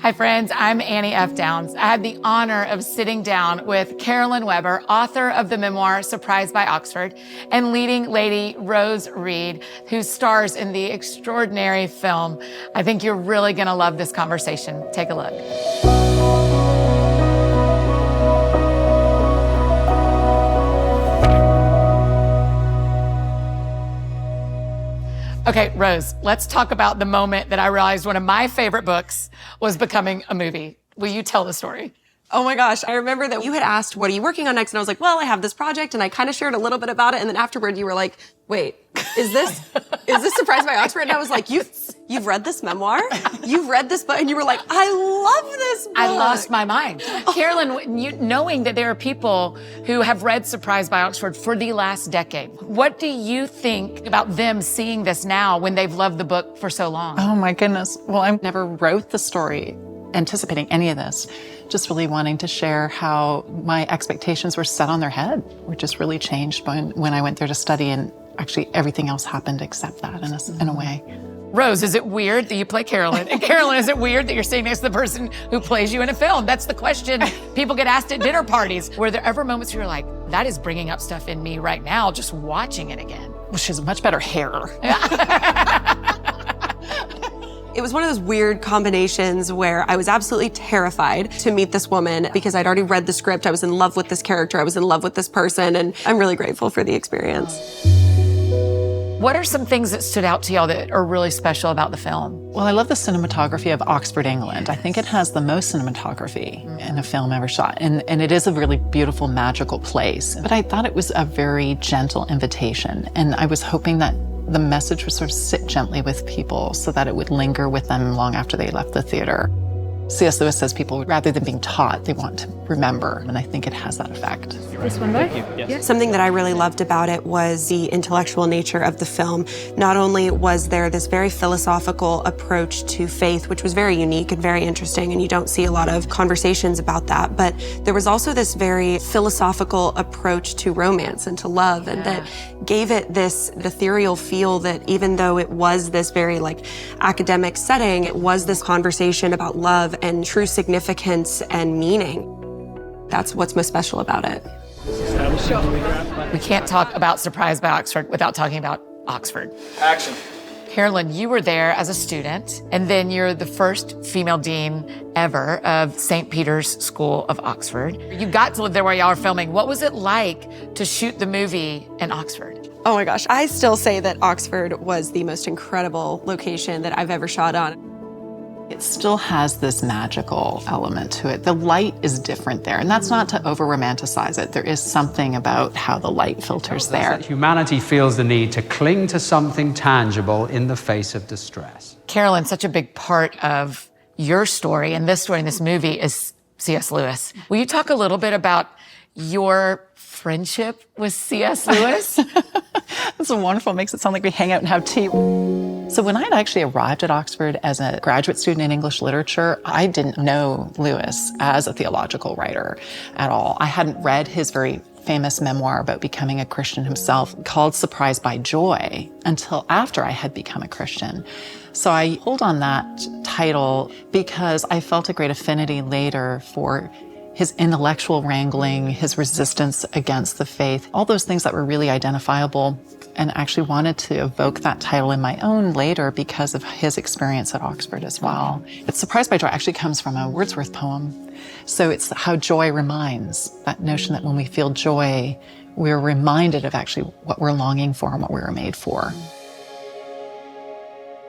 Hi, friends. I'm Annie F. Downs. I had the honor of sitting down with Carolyn Weber, author of the memoir Surprised by Oxford, and leading lady Rose Reed, who stars in the extraordinary film. I think you're really going to love this conversation. Take a look. Okay, Rose, let's talk about the moment that I realized one of my favorite books was becoming a movie. Will you tell the story? Oh my gosh, I remember that you had asked, what are you working on next? And I was like, well, I have this project, and I kind of shared a little bit about it. And then afterward, you were like, wait, is this Surprised by Oxford? And I was like, you've read this memoir? You've read this book? And you were like, I love this book. I lost my mind. Carolyn, knowing that there are people who have read Surprised by Oxford for the last decade, what do you think about them seeing this now when they've loved the book for so long? Oh my goodness. Well, I never wrote the story anticipating any of this, just really wanting to share how my expectations were set on their head, were just really changed when I went there to study, and actually everything else happened except that in a way. Rose, is it weird that you play Carolyn? And Carolyn, is it weird that you're sitting next to the person who plays you in a film? That's the question people get asked at dinner parties. Were there ever moments where you're like, that is bringing up stuff in me right now, just watching it again? Well, she has much better hair. It was one of those weird combinations where I was absolutely terrified to meet this woman because I'd already read the script. I was in love with this character. I was in love with this person, and I'm really grateful for the experience. What are some things that stood out to y'all that are really special about the film? Well, I love the cinematography of Oxford, England. I think it has the most cinematography in a film ever shot. And it is a really beautiful, magical place. But I thought it was a very gentle invitation. And I was hoping that the message would sort of sit gently with people so that it would linger with them long after they left the theater. C.S. Lewis says people, rather than being taught, they want to remember, and I think it has that effect. This one, right? Yes. Something that I really loved about it was the intellectual nature of the film. Not only was there this very philosophical approach to faith, which was very unique and very interesting, and you don't see a lot of conversations about that, but there was also this very philosophical approach to romance and to love, and that gave it this ethereal feel that even though it was this very academic setting, it was this conversation about love and true significance and meaning. That's what's most special about it. We can't talk about Surprised by Oxford without talking about Oxford. Action. Carolyn, you were there as a student, and then you're the first female dean ever of St. Peter's School of Oxford. You got to live there while y'all were filming. What was it like to shoot the movie in Oxford? Oh my gosh, I still say that Oxford was the most incredible location that I've ever shot on. It still has this magical element to it. The light is different there, and that's not to over-romanticize it. There is something about how the light filters there. Humanity feels the need to cling to something tangible in the face of distress. Carolyn, such a big part of your story and this story in this movie is C.S. Lewis. Will you talk a little bit about your friendship with C.S. Lewis? That's so wonderful. It makes it sound like we hang out and have tea. So when I had actually arrived at Oxford as a graduate student in English literature, I didn't know Lewis as a theological writer at all. I hadn't read his very famous memoir about becoming a Christian himself called Surprised by Joy until after I had become a Christian. So I hold on that title because I felt a great affinity later for his intellectual wrangling, his resistance against the faith, all those things that were really identifiable, and actually wanted to evoke that title in my own later because of his experience at Oxford as well. It's Surprised by Joy actually comes from a Wordsworth poem. So it's how joy reminds, that notion that when we feel joy, we're reminded of actually what we're longing for and what we were made for.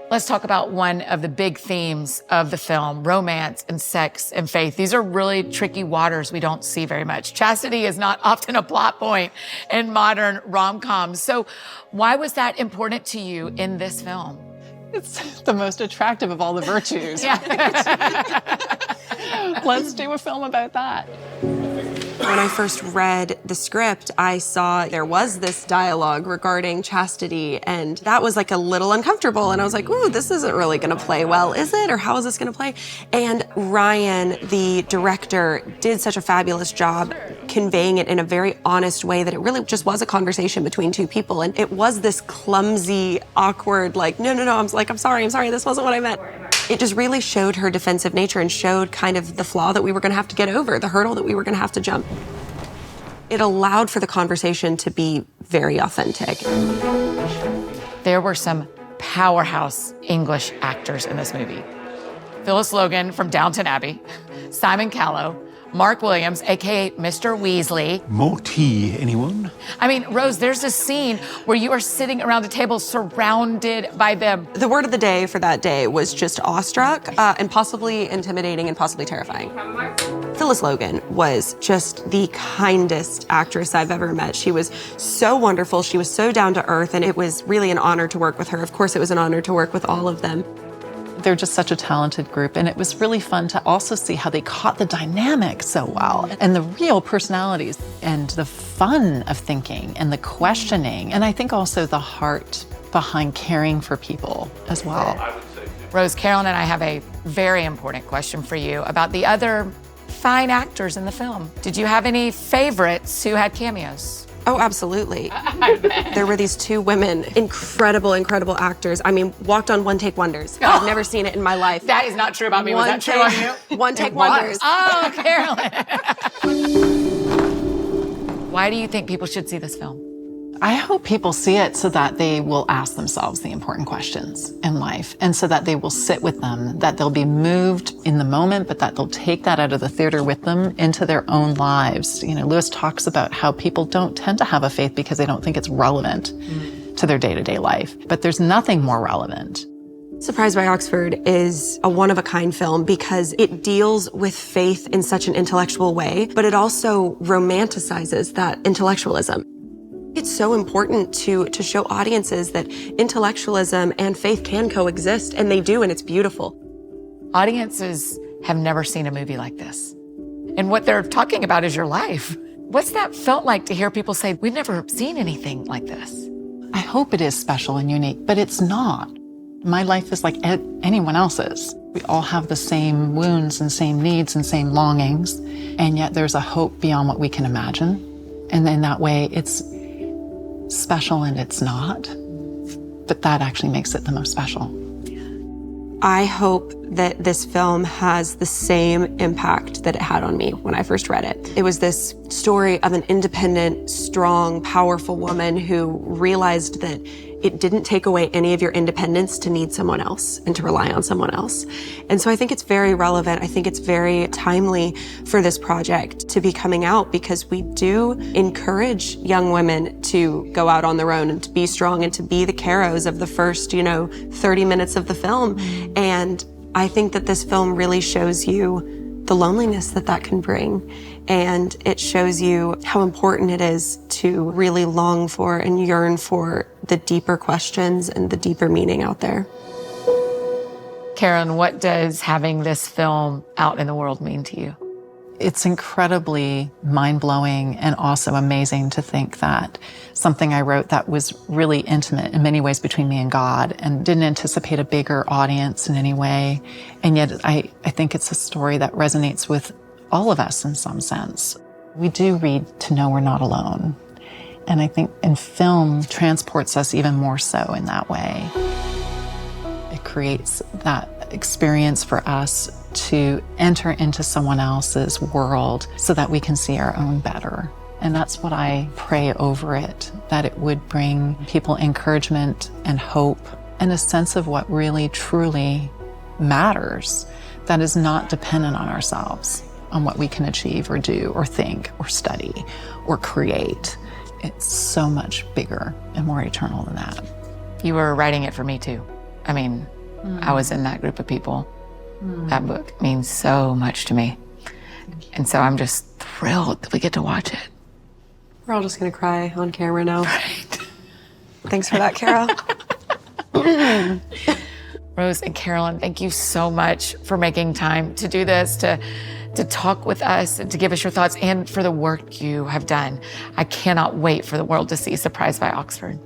Let's talk about one of the big themes of the film, romance and sex and faith. These are really tricky waters we don't see very much. Chastity is not often a plot point in modern rom-coms. So why was that important to you in this film? It's the most attractive of all the virtues. Yeah. Let's do a film about that. When I first read the script, I saw there was this dialogue regarding chastity, and that was a little uncomfortable. And I was like, ooh, this isn't really gonna play well, is it? Or how is this gonna play? And Ryan, the director, did such a fabulous job conveying it in a very honest way that it really just was a conversation between two people. And it was this clumsy, awkward, no, I'm sorry, this wasn't what I meant. It just really showed her defensive nature and showed kind of the flaw that we were gonna have to get over, the hurdle that we were gonna have to jump. It allowed for the conversation to be very authentic. There were some powerhouse English actors in this movie. Phyllis Logan from Downton Abbey, Simon Callow, Mark Williams, AKA Mr. Weasley. More tea, anyone? I mean, Rose, there's a scene where you are sitting around a table surrounded by them. The word of the day for that day was just awestruck and possibly intimidating and possibly terrifying. Phyllis Logan was just the kindest actress I've ever met. She was so wonderful. She was so down to earth, and it was really an honor to work with her. Of course, it was an honor to work with all of them. They're just such a talented group, and it was really fun to also see how they caught the dynamic so well, and the real personalities, and the fun of thinking, and the questioning, and I think also the heart behind caring for people as well. Rose, Carolyn and I have a very important question for you about the other fine actors in the film. Did you have any favorites who had cameos? Oh, absolutely. There were these two women, incredible, incredible actors. I mean, walked on one-take wonders. I've never seen it in my life. That is not true about me. Was that true on you? One-take wonders. Oh, Carolyn. Why do you think people should see this film? I hope people see it so that they will ask themselves the important questions in life, and so that they will sit with them, that they'll be moved in the moment, but that they'll take that out of the theater with them into their own lives. You know, Lewis talks about how people don't tend to have a faith because they don't think it's relevant to their day-to-day life, but there's nothing more relevant. Surprised by Oxford is a one-of-a-kind film because it deals with faith in such an intellectual way, but it also romanticizes that intellectualism. It's so important to show audiences that intellectualism and faith can coexist, and they do, and it's beautiful. Audiences have never seen a movie like this. And what they're talking about is your life. What's that felt like to hear people say, we've never seen anything like this? I hope it is special and unique, but it's not. My life is like anyone else's. We all have the same wounds and same needs and same longings, and yet there's a hope beyond what we can imagine. And in that way, it's special and it's not, but that actually makes it the most special. I hope that this film has the same impact that it had on me when I first read it. It was this story of an independent, strong, powerful woman who realized that it didn't take away any of your independence to need someone else and to rely on someone else. And so I think it's very relevant. I think it's very timely for this project to be coming out, because we do encourage young women to go out on their own and to be strong and to be the Caros of the first, 30 minutes of the film. And I think that this film really shows you the loneliness that can bring. And it shows you how important it is to really long for and yearn for the deeper questions and the deeper meaning out there. Karen, what does having this film out in the world mean to you? It's incredibly mind-blowing and also amazing to think that something I wrote that was really intimate in many ways between me and God, and didn't anticipate a bigger audience in any way. And yet I think it's a story that resonates with all of us in some sense. We do read to know we're not alone. And I think in film transports us even more so in that way. It creates that experience for us to enter into someone else's world so that we can see our own better. And that's what I pray over it, that it would bring people encouragement and hope and a sense of what really truly matters, that is not dependent on ourselves, on what we can achieve or do or think or study or create. It's so much bigger and more eternal than that. You were writing it for me too. I mean, I was in that group of people. That book means so much to me. And so I'm just thrilled that we get to watch it. We're all just gonna cry on camera now. Right. Thanks for that, Carol. Rose and Carolyn, thank you so much for making time to do this, to talk with us and to give us your thoughts, and for the work you have done. I cannot wait for the world to see Surprised by Oxford.